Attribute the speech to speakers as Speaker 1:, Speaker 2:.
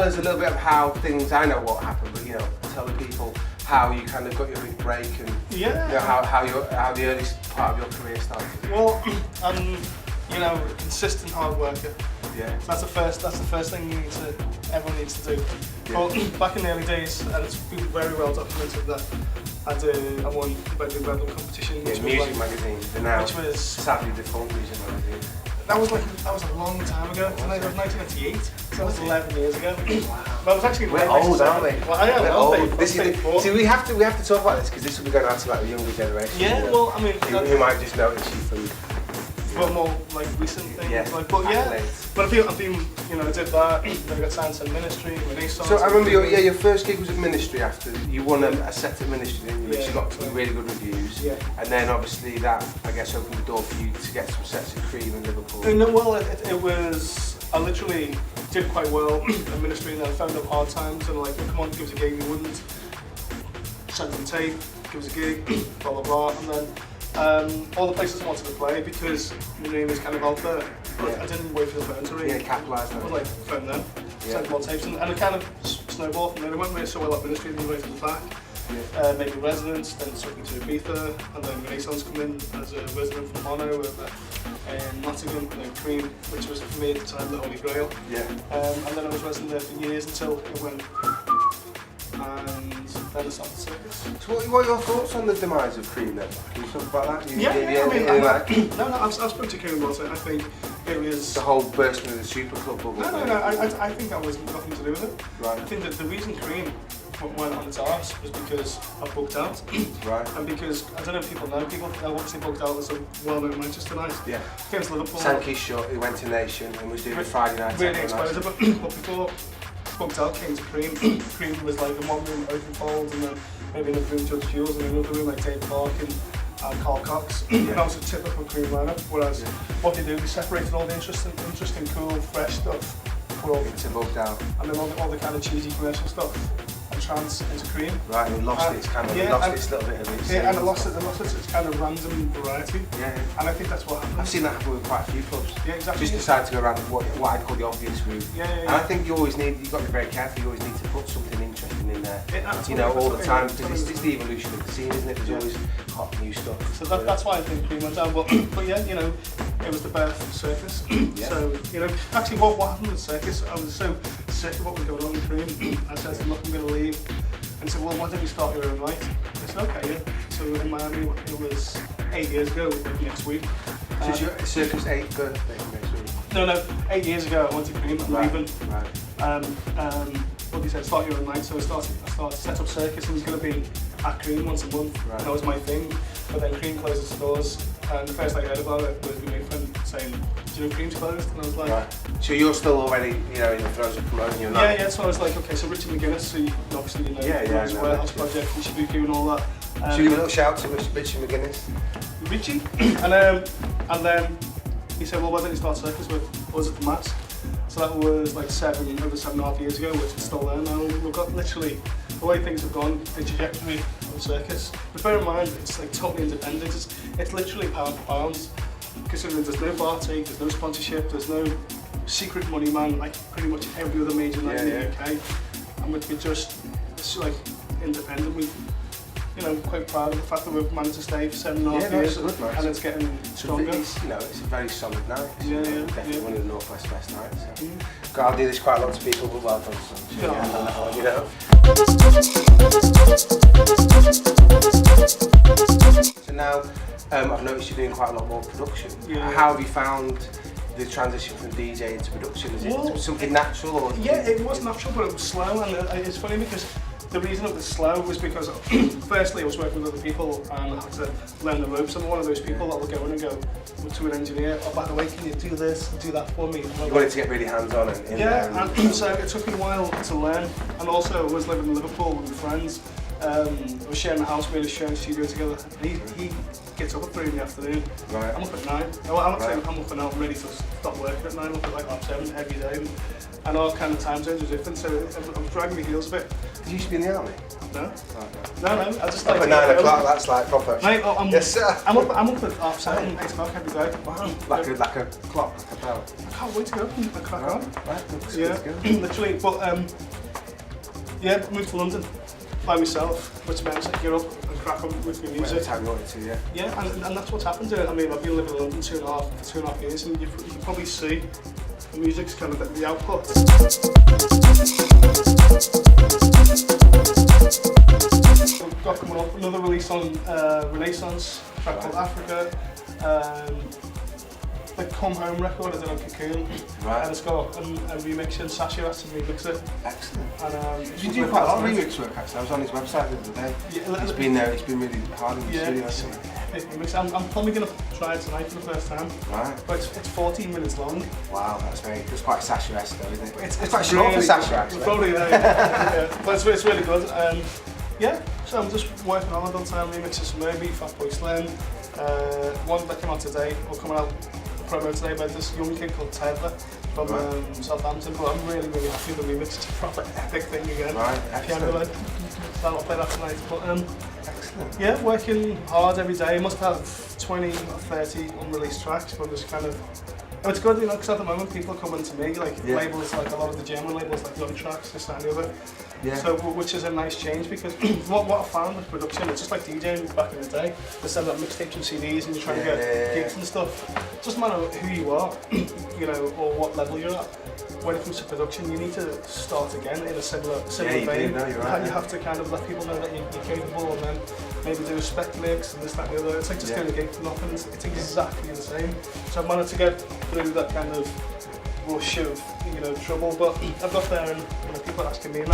Speaker 1: us a little bit of how things, I know what happened, but you know, tell the people how you kind of got your big break and you know, how the earliest part of your career started.
Speaker 2: Well, you know, a consistent hard worker.
Speaker 1: Yeah.
Speaker 2: That's the first thing everyone needs to do.
Speaker 1: Yeah.
Speaker 2: Well, back in the early days, and it's been very well documented that I won the Weatherill competition.
Speaker 1: Yeah, music magazine,
Speaker 2: which was
Speaker 1: sadly defunct music magazine.
Speaker 2: That was a long time ago. That was 1998, so that was 11 years ago. Wow. But I was actually
Speaker 1: we're old, aren't we?
Speaker 2: Well, I am old.
Speaker 1: See, we have to talk about this because this will be going out to like the younger generation.
Speaker 2: Yeah,
Speaker 1: you know,
Speaker 2: well, I mean,
Speaker 1: who might just notice you from.
Speaker 2: Well, more like recent things.
Speaker 1: Yeah.
Speaker 2: Like, but yeah, but I've been, you know, I did that. Then I got signed to Ministry, Renaissance.
Speaker 1: So I remember your first gig was at Ministry after you won a set at Ministry, didn't you? Which you got some really good reviews.
Speaker 2: Yeah.
Speaker 1: And then obviously that, I guess, opened the door for you to get some sets at Cream in Liverpool.
Speaker 2: No, well, it was. I literally did quite well at Ministry, and then I found out hard times, and like, come on, give us a gig. We wouldn't send them tape, give us a gig, blah blah blah, and then. All the places I wanted to play because my name is kind of out there, but I didn't wait for the phone to ring.
Speaker 1: Yeah, capitalise
Speaker 2: I was like, phone them, send them on tapes, and it kind of snowballed from there. It went really so well at Ministry, then went to the back, maybe Residence, then took me to Ibiza, and then Renaissance come in as a resident from Mono, and Nottingham, and then Cream, which was for me at the time the Holy Grail.
Speaker 1: Yeah.
Speaker 2: And then I was resident there for years until it went. And then I started circus.
Speaker 1: So what are your thoughts on the demise of Cream then? Can you talk about that?
Speaker 2: I've spoken to Cream about it. I think it was...
Speaker 1: The whole bursting of the super club bubble.
Speaker 2: No, I think that was nothing to do with it.
Speaker 1: Right.
Speaker 2: I think that the reason Cream went on its arse was because I booked out.
Speaker 1: Right.
Speaker 2: And because, I don't know if people know, people obviously booked out as a well-known Manchester night.
Speaker 1: Yeah.
Speaker 2: Against Liverpool.
Speaker 1: Sankey's shut, he went to Nation and was doing a Friday night.
Speaker 2: Really exposed it, but before booked out came to Cream. Cream was like in one room open fold, and then maybe in a room Judge Jules, and in another room like Dave Clark and Carl Cox. And that was a typical Cream lineup. Whereas what they do, they separated all the interesting, cool, fresh stuff.
Speaker 1: Into booked out.
Speaker 2: And then all the kind of cheesy commercial stuff and trance into Cream.
Speaker 1: Right, and it lost its kind of its little bit of its.
Speaker 2: Yeah, and it lost its kind of random variety.
Speaker 1: Yeah.
Speaker 2: And I think that's what happened.
Speaker 1: I've seen that happen with quite a few clubs.
Speaker 2: Yeah, exactly.
Speaker 1: Just decide to go around what I'd call the obvious route.
Speaker 2: Yeah.
Speaker 1: And I think you've got to be very careful. You always need to put something interesting in there.
Speaker 2: Yeah,
Speaker 1: you know, all the time, because it's the evolution of the scene, isn't it? There's always hot new stuff.
Speaker 2: So that's why I think Cream went down. But yeah, you know, it was the birth of Circus. So, you know, actually what happened with Circus, I was so sick of what was going on in Cream. I said to him, look, I'm going to leave. And he said, well, why don't you start your own night? I said, okay, yeah. So in Miami, it was 8 years ago, next week.
Speaker 1: So it's your Circus 8th birthday next week?
Speaker 2: No, 8 years ago I went to Cream, I'm leaving.
Speaker 1: Right.
Speaker 2: What he said, start your own night. So I started to set up Circus, and it was going to be at Cream once a month. Right. That was my thing. But then Cream closed its doors, and the first I heard about it was my friend saying, do you know Cream's closed? And I was like...
Speaker 1: Right. So you're still already, you know, in the throes of promoting your night?
Speaker 2: Yeah, so I was like, okay, so Richard McGuinness, so obviously you know, his Warehouse Project, and Shibuku and all that.
Speaker 1: Should we give a little shout to Richard McGuinness?
Speaker 2: Richie? and then he said, well, why don't you start Circus with us at the Mask? So that was like over 7.5 years ago, which is still there now. We've got literally, the way things have gone, the trajectory of Circus. But bear in mind, it's like totally independent. It's literally pound for pound. Considering there's no bar take, there's no sponsorship, there's no secret money man like pretty much every other major night in the UK. And we're just, it's like independent. You know, quite proud of the fact that we've managed to stay for 7.5 years, and it's getting stronger.
Speaker 1: It's a very solid night. It's definitely one of the Northwest best nights. So. God, I do this quite a lot to people, but well done, son. You know. So now, I've noticed you're doing quite a lot more production.
Speaker 2: Yeah.
Speaker 1: How have you found the transition from DJ into production? Is it something natural? Or
Speaker 2: it was natural, but it was slow, and it's funny because the reason it was slow was because, firstly, I was working with other people and I had to learn the ropes. I'm one of those people that will go in and go to an engineer, oh, by the way, can you do this and do that for me?
Speaker 1: You wanted to get really hands-on and
Speaker 2: and so it took me a while to learn. And also, I was living in Liverpool with friends. I was sharing a house, we had a sharing studio together. He gets up at 3 in the afternoon.
Speaker 1: Right.
Speaker 2: I'm up at 9. Well, I'm not saying I'm up and out, I'm ready to stop working at 9, I'm up at like 7 every day. And our kind of time zones are different, so I was dragging my heels a bit.
Speaker 1: Did you used to be in the army?
Speaker 2: I No. No, I just
Speaker 1: like
Speaker 2: like...
Speaker 1: At 9 o'clock, that's like proper.
Speaker 2: Mate,
Speaker 1: Yes, sir.
Speaker 2: I'm up at 7:30, 8 o'clock every day.
Speaker 1: Wow. Like a clock, like a bell.
Speaker 2: I can't wait to go and crack on.
Speaker 1: Right,
Speaker 2: yeah, literally. But yeah, moved to London by myself, which meant I could get up and crack on with my music.
Speaker 1: Time you wanted to, yeah.
Speaker 2: Yeah, and that's what's happened. I mean, I've been living in London 2.5 years, and you can probably see the music's kind of the output. We've got coming up another release on Renaissance, a track called Africa. The Come Home record I did on Cocoon, and it's got a remix and Sasha has to remix it.
Speaker 1: Excellent.
Speaker 2: And
Speaker 1: you do quite a lot of remix work actually. I was on his website the other day. Yeah, he's been really hard in the studio.
Speaker 2: I'm probably going to try it tonight for the first time.
Speaker 1: Right.
Speaker 2: But it's 14 minutes long.
Speaker 1: Wow, that's quite Sasha-esque though, isn't it? It's quite short for Sasha actually.
Speaker 2: Probably, yeah. But it's really good. Yeah, so I'm just working on it. I've done remixes from Maybe, Fatboy Slim. One that came out today, or coming out promo today by this young kid called Taylor from Southampton, but I'm really happy with the remix. It's a proper epic thing again.
Speaker 1: Right, excellent.
Speaker 2: So I'll play that tonight. But
Speaker 1: excellent.
Speaker 2: Yeah, working hard every day. Must have 20 or 30 unreleased tracks, but just kind of. And it's good, because at the moment people are coming to me, labels, like a lot of the German labels, like Young Tracks, this, that, and the other. Yeah. So, which is a nice change, because what I found with production, it's just like DJing back in the day. They send out mixtapes and CDs and you're trying to get gigs and stuff. It doesn't matter who you are, or what level you're at. When it comes to production, you need to start again in a similar vein.
Speaker 1: You're right.
Speaker 2: You have to kind of let people know that you're capable, and then maybe do a spec mix and this, that, and the other. It's like just doing a gig for nothing. It's exactly the same. So I've managed to get through that kind of rush of trouble, but I've got there, and people are asking me that.